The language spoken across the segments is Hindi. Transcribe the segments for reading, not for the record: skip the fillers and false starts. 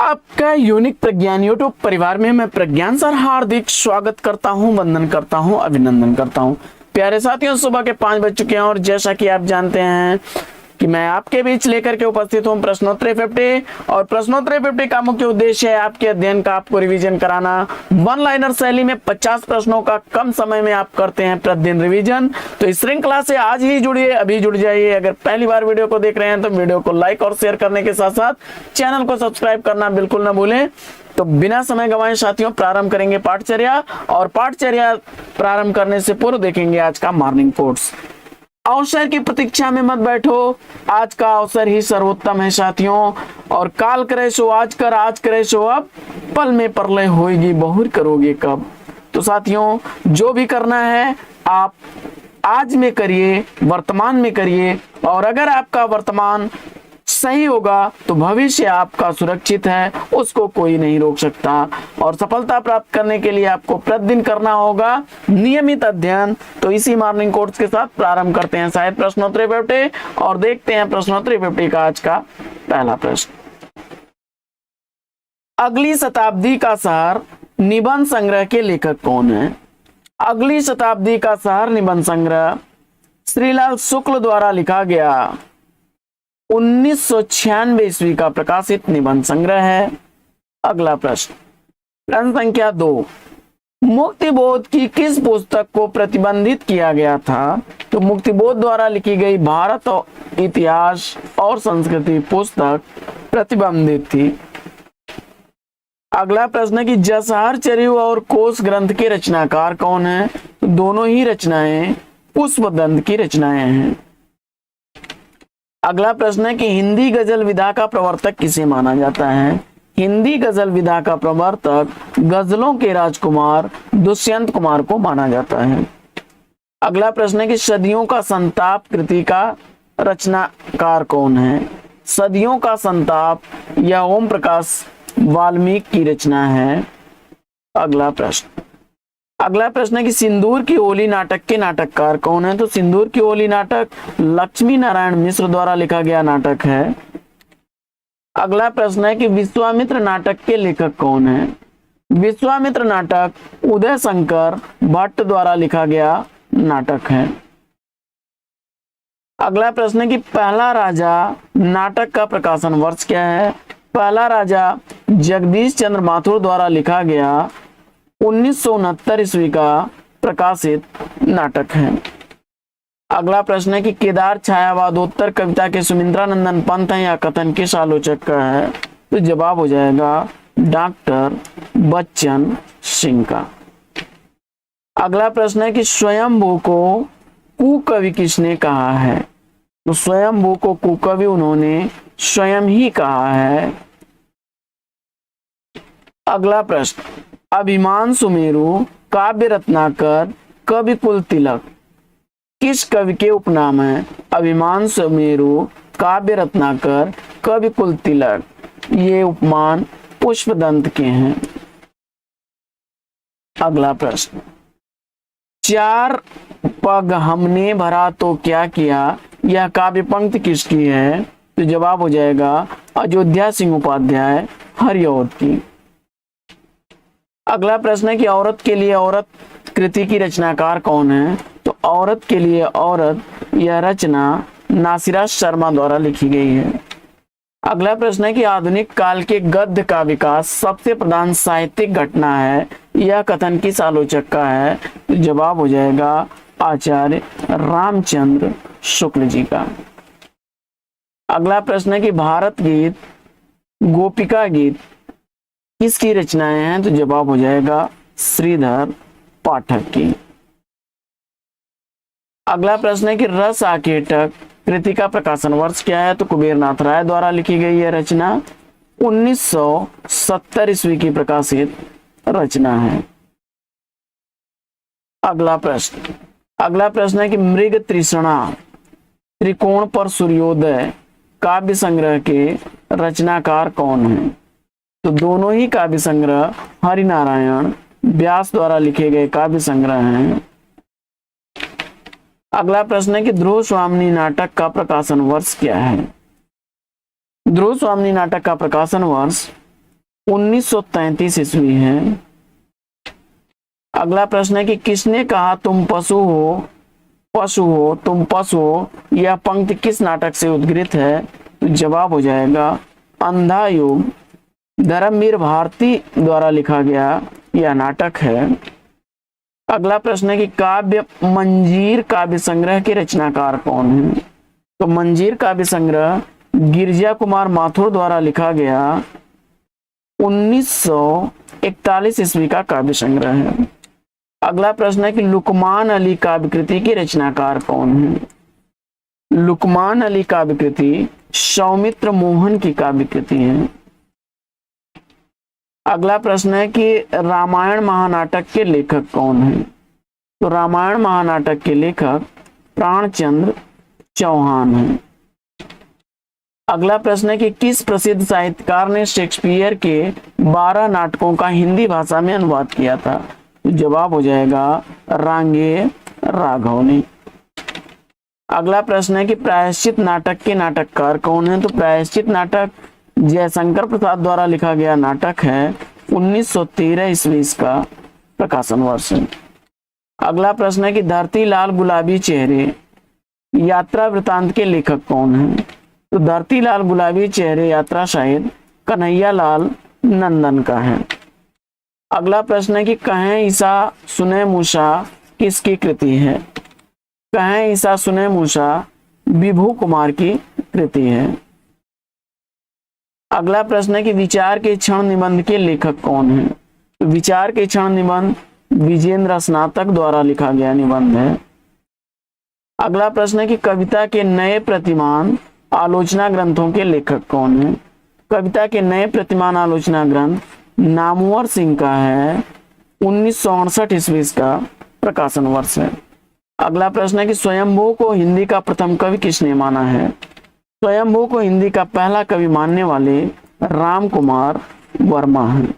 आपका यूनिक प्रज्ञान यूट्यूब परिवार में मैं प्रज्ञान सर हार्दिक स्वागत करता हूं, वंदन करता हूं, अभिनंदन करता हूं। प्यारे साथियों, सुबह के 5 बज चुके हैं और जैसा कि आप जानते हैं कि मैं आपके बीच लेकर के उपस्थित हूं प्रश्नोत्तरी 50। और प्रश्नोत्तरी 50 का मुख्य उद्देश्य है आपके अध्ययन का आपको रिवीजन कराना। वन लाइनर शैली में 50 प्रश्नों का कम समय में आप करते हैं प्रतिदिन रिवीजन। तो इस श्रृंखला से आज ही जुड़िए, अभी जुड़ जाइए। अगर पहली बार वीडियो को देख रहे हैं तो वीडियो को लाइक और शेयर करने के साथ साथ चैनल को सब्सक्राइब करना बिल्कुल ना भूलें। तो बिना समय गंवाए साथियों प्रारंभ करेंगे पाठचर्या, और पाठचर्या प्रारंभ करने से पूर्व देखेंगे आज का मॉर्निंग कोट्स। अवसर की प्रतीक्षा में मत बैठो, आज का अवसर ही सर्वोत्तम है साथियों। और काल करे सो आज कर, आज करे सो अब, पल में प्रलय होएगी बहुर करोगे कब। तो साथियों, जो भी करना है आप आज में करिए, वर्तमान में करिए। और अगर आपका वर्तमान सही होगा तो भविष्य आपका सुरक्षित है, उसको कोई नहीं रोक सकता। और सफलता प्राप्त करने के लिए आपको प्रतिदिन करना होगा नियमित अध्ययन। तो इसी मॉर्निंग कोर्स के साथ प्रारंभ करते हैं शायद प्रश्नोत्तरी 50 और देखते हैं प्रश्नोत्तरी 50 का आज का पहला प्रश्न। अगली शताब्दी का शहर निबंध संग्रह के लेखक कौन है? अगली शताब्दी का शहर निबंध संग्रह श्रीलाल शुक्ल द्वारा लिखा गया 1996 ईस्वी का प्रकाशित निबंध संग्रह है। अगला प्रश्न, प्रश्न संख्या 2, मुक्तिबोध की किस पुस्तक को प्रतिबंधित किया गया था? तो मुक्तिबोध द्वारा लिखी गई भारत और इतिहास और संस्कृति पुस्तक प्रतिबंधित थी। अगला प्रश्न है कि जसहर चरिव और कोश ग्रंथ के रचनाकार कौन है? तो दोनों ही रचनाएं पुष्पदंत की रचनाएं हैं। अगला प्रश्न है कि हिंदी गजल विधा का प्रवर्तक किसे माना जाता है? हिंदी गजल विधा का प्रवर्तक गजलों के राजकुमार दुष्यंत कुमार को माना जाता है। अगला प्रश्न है कि सदियों का संताप कृति का रचनाकार कौन है? सदियों का संताप यह ओम प्रकाश वाल्मीकि की रचना है। अगला प्रश्न है कि सिंदूर की होली नाटक के नाटककार कौन है? तो सिंदूर की होली नाटक लक्ष्मी नारायण मिश्र द्वारा लिखा गया नाटक है। अगला प्रश्न है कि विश्वामित्र नाटक के लेखक कौन है? विश्वामित्र नाटक उदय शंकर भट्ट द्वारा लिखा गया नाटक है। अगला प्रश्न है कि पहला राजा नाटक का प्रकाशन वर्ष क्या है? पहला राजा जगदीश चंद्र माथुर द्वारा लिखा गया 1969 ईस्वी का प्रकाशित नाटक है। अगला प्रश्न है कि केदार छायावादोत्तर कविता के सुमिंद्रानंदन पंत हैं या कथन किस आलोचक का है? तो जवाब हो जाएगा डॉक्टर बच्चन सिंह का। अगला प्रश्न है कि स्वयंभू को कुकवि किसने कहा है? तो स्वयंभू को कुकवि उन्होंने स्वयं ही कहा है। अगला प्रश्न, अभिमान सुमेरु काव्य रत्नाकर कवि कुल तिलक किस कवि के उपनाम है? अभिमान सुमेरु काव्य रत्नाकर कवि कुल तिलक ये उपमान पुष्पदंत के हैं। अगला प्रश्न, चार पग हमने भरा तो क्या किया यह काव्य पंक्ति किसकी है? तो जवाब हो जाएगा अयोध्या सिंह उपाध्याय हरिऔध की। अगला प्रश्न है कि औरत के लिए औरत कृति की रचनाकार कौन है? तो औरत के लिए औरत यह रचना नासिरा शर्मा द्वारा लिखी गई है। अगला प्रश्न है कि आधुनिक काल के गद्य का विकास सबसे प्रधान साहित्यिक घटना है यह कथन किस आलोचक का है? तो जवाब हो जाएगा आचार्य रामचंद्र शुक्ल जी का। अगला प्रश्न है कि भारत गीत गोपिका गीत किसकी रचनाएं हैं? तो जवाब हो जाएगा श्रीधर पाठक की। अगला प्रश्न है कि रस आकेटक कृति का प्रकाशन वर्ष क्या है? तो कुबेरनाथ राय द्वारा लिखी गई यह रचना 1970 ईस्वी की प्रकाशित रचना है। अगला प्रश्न है कि मृग तृष्णा त्रिकोण पर सूर्योदय काव्य संग्रह के रचनाकार कौन है? तो दोनों ही काव्य संग्रह हरिनारायण व्यास द्वारा लिखे गए काव्य संग्रह हैं। अगला प्रश्न है कि ध्रुव स्वामिनी नाटक का प्रकाशन वर्ष क्या है? ध्रुव स्वामिनी नाटक का प्रकाशन वर्ष 1933 ईस्वी है। अगला प्रश्न है कि किसने कहा तुम पशु हो तुम पशु हो, यह पंक्ति किस नाटक से उद्गृत है? तो जवाब हो जाएगा अंधा युग, धर्मवीर भारती द्वारा लिखा गया यह नाटक है। अगला प्रश्न है कि काव्य मंजीर काव्य संग्रह के रचनाकार कौन है? तो मंजीर काव्य संग्रह गिरजा कुमार माथुर द्वारा लिखा गया 1941 ईस्वी का काव्य संग्रह है। अगला प्रश्न है कि लुकमान अली काव्य कृति के रचनाकार कौन है? लुकमान अली काव्य कृति सौमित्र मोहन की काव्य कृति है। अगला प्रश्न है कि रामायण महानाटक के लेखक कौन है? तो रामायण महानाटक के लेखक प्राणचंद्र चौहान है। अगला प्रश्न है कि किस प्रसिद्ध साहित्यकार ने शेक्सपियर के 12 नाटकों का हिंदी भाषा में अनुवाद किया था? तो जवाब हो जाएगा रांगे राघव ने। अगला प्रश्न है कि प्रायश्चित नाटक के नाटककार कौन है? तो प्रायश्चित नाटक जयशंकर प्रसाद द्वारा लिखा गया नाटक है, 1913 ईस्वी का प्रकाशन वर्ष है। अगला प्रश्न है कि धरती लाल गुलाबी चेहरे यात्रा वृतांत के लेखक कौन है? तो धरती लाल गुलाबी चेहरे यात्रा शायद कन्हैया लाल नंदन का है। अगला प्रश्न है कि कहें ईसा सुने मूसा किसकी कृति है? कहें ईसा सुने मूसा विभू कुमार की कृति है। अगला प्रश्न है कि विचार के क्षण निबंध के लेखक कौन है? तो विचार के क्षण निबंध विजेंद्र स्नातक द्वारा लिखा गया निबंध है। अगला प्रश्न है कि कविता के नए प्रतिमान आलोचना ग्रंथों के लेखक कौन है? कविता के नए प्रतिमान आलोचना ग्रंथ नामवर सिंह का है, 1968 ईस्वी का प्रकाशन वर्ष है। अगला प्रश्न है कि स्वयंभू को हिंदी का प्रथम कवि किसने माना है? स्वयंभू को हिंदी का पहला कवि मानने वाले राम कुमार वर्मा हैं।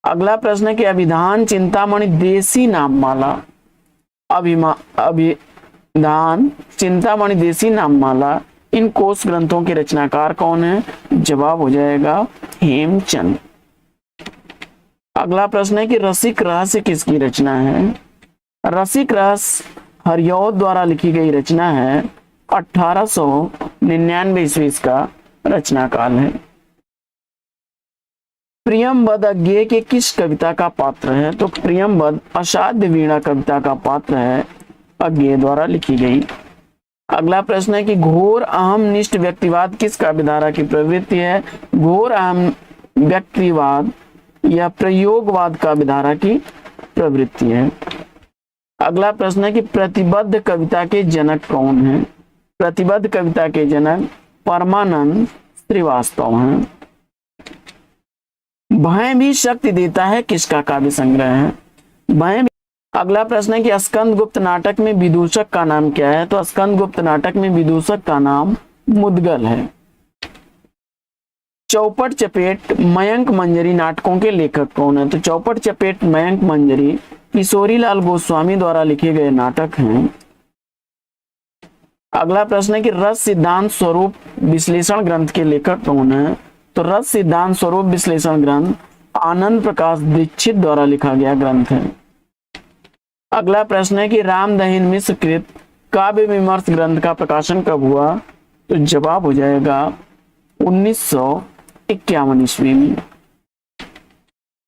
अगला प्रश्न है कि अभिधान चिंतामणि देसी नाममाला अभिधान चिंतामणि देसी नाममाला इन कोश ग्रंथों के रचनाकार कौन है? जवाब हो जाएगा हेमचंद। अगला प्रश्न है कि रसिक रहस्य किसकी रचना है? रसिक रहस्य हरिऔध द्वारा लिखी गई रचना है, 1899 ईस्वी का रचना काल है। प्रियंवद अज्ञेय के किस कविता का पात्र है? तो प्रियंवद असाध्य वीणा कविता का पात्र है, अज्ञेय द्वारा लिखी गई। अगला प्रश्न है कि घोर अहमनिष्ठ व्यक्तिवाद किस काव्यधारा की प्रवृत्ति है? घोर अहम व्यक्तिवाद या प्रयोगवाद काव्यधारा की प्रवृत्ति है। अगला प्रश्न है कि प्रतिबद्ध कविता के जनक कौन है? प्रतिबद्ध कविता के जनक परमानंद श्रीवास्तव हैं। भय भी शक्ति देता है किसका काव्य संग्रह है? भय। अगला प्रश्न है कि स्कंदगुप्त नाटक में विदूषक का नाम क्या है? तो स्कंदगुप्त नाटक में विदूषक का नाम मुद्गल है। चौपट चपेट मयंक मंजरी नाटकों के लेखक कौन है? तो चौपट चपेट मयंक मंजरी किशोरीलाल गोस्वामी द्वारा लिखे गए नाटक हैं। अगला प्रश्न है कि रस सिद्धांत स्वरूप विश्लेषण ग्रंथ के लेखक कौन है? तो रस सिद्धांत स्वरूप विश्लेषण ग्रंथ आनंद प्रकाश दीक्षित द्वारा लिखा गया ग्रंथ है। अगला प्रश्न है कि रामदहिन मिश्र कृत काव्य विमर्श ग्रंथ का प्रकाशन कब हुआ? तो जवाब हो जाएगा 1951 ईस्वी में।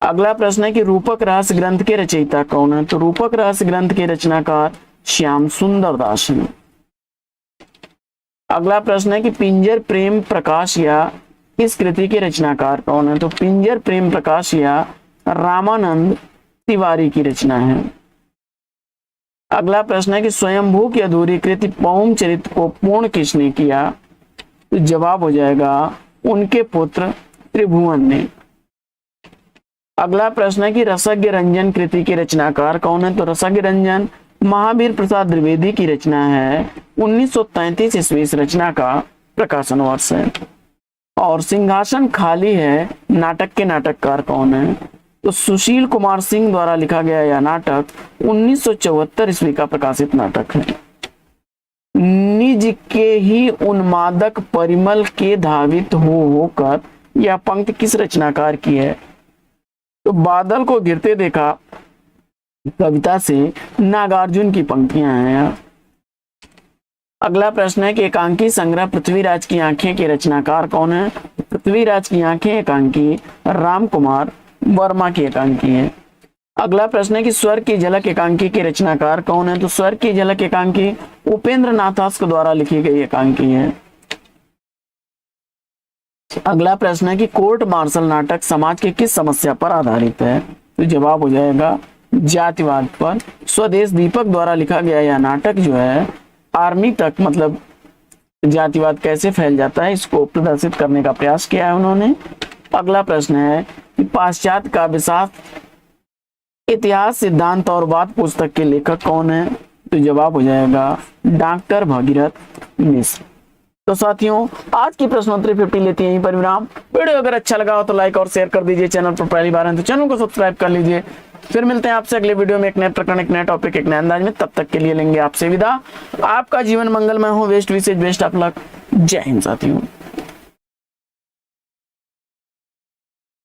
अगला प्रश्न है कि रूपक रहस्य ग्रंथ के रचयिता कौन है? तो रूपक रहस्य ग्रंथ के रचनाकार श्याम सुंदर दास हैं। अगला प्रश्न है कि पिंजर प्रेम प्रकाश या इस कृति के रचनाकार कौन है? तो पिंजर प्रेम प्रकाश या रामानंद तिवारी की रचना है। अगला प्रश्न है कि स्वयंभू की अधूरी कृति पौम चरित्र को पूर्ण किसने किया? तो जवाब हो जाएगा उनके पुत्र त्रिभुवन ने। अगला प्रश्न है कि रसज्ञ रंजन कृति के रचनाकार कौन है? तो रसज्ञ रंजन महावीर प्रसाद द्विवेदी की रचना है, 1933 ईस्वी रचना का प्रकाशन वर्ष है। और सिंहासन खाली है नाटक के नाटककार कौन है? तो सुशील कुमार सिंह द्वारा लिखा गया यह नाटक 1974 ईस्वी का प्रकाशित नाटक है। निज के ही उन्मादक परिमल के धावित होकर यह पंक्ति किस रचनाकार की है? तो बादल को गिरते देखा कविता से नागार्जुन की पंक्तियां हैं। अगला प्रश्न है कि एकांकी संग्रह पृथ्वीराज की आंखें के रचनाकार कौन है? पृथ्वीराज की आंखें एकांकी राम कुमार वर्मा की एकांकी है। अगला प्रश्न है कि स्वर्ग की झलक एकांकी के रचनाकार कौन है? तो स्वर्ग की झलक एकांकी उपेंद्र नाथास्क द्वारा लिखी गई एकांकी है। अगला प्रश्न है कि कोर्ट मार्शल नाटक समाज के किस समस्या पर आधारित है? तो जवाब हो जाएगा जातिवाद पर। स्वदेश दीपक द्वारा लिखा गया यह नाटक जो है आर्मी तक, मतलब जातिवाद कैसे फैल जाता है, इसको प्रदर्शित करने का प्रयास किया है उन्होंने। अगला प्रश्न है कि पाश्चात्य काव्यशास्त्र इतिहास सिद्धांत और वाद पुस्तक के लेखक कौन है? तो जवाब हो जाएगा डॉक्टर भगीरथ मिश्र। तो साथियों, आज की प्रश्नोत्तरी 50 लेती है यहीं पर विराम। वीडियो अगर अच्छा लगा हो तो लाइक और शेयर कर दीजिए। चैनल पर पहली बार है तो चैनल को सब्सक्राइब कर लीजिए। फिर मिलते हैं आपसे अगले वीडियो में एक नए प्रकरण, एक नए टॉपिक, एक नए अंदाज में। तब तक के लिए लेंगे आपसे विदा। आपका जीवन मंगलमय हो। बेस्ट विशेष बेस्ट ऑफ लक। जय हिंद साथियों।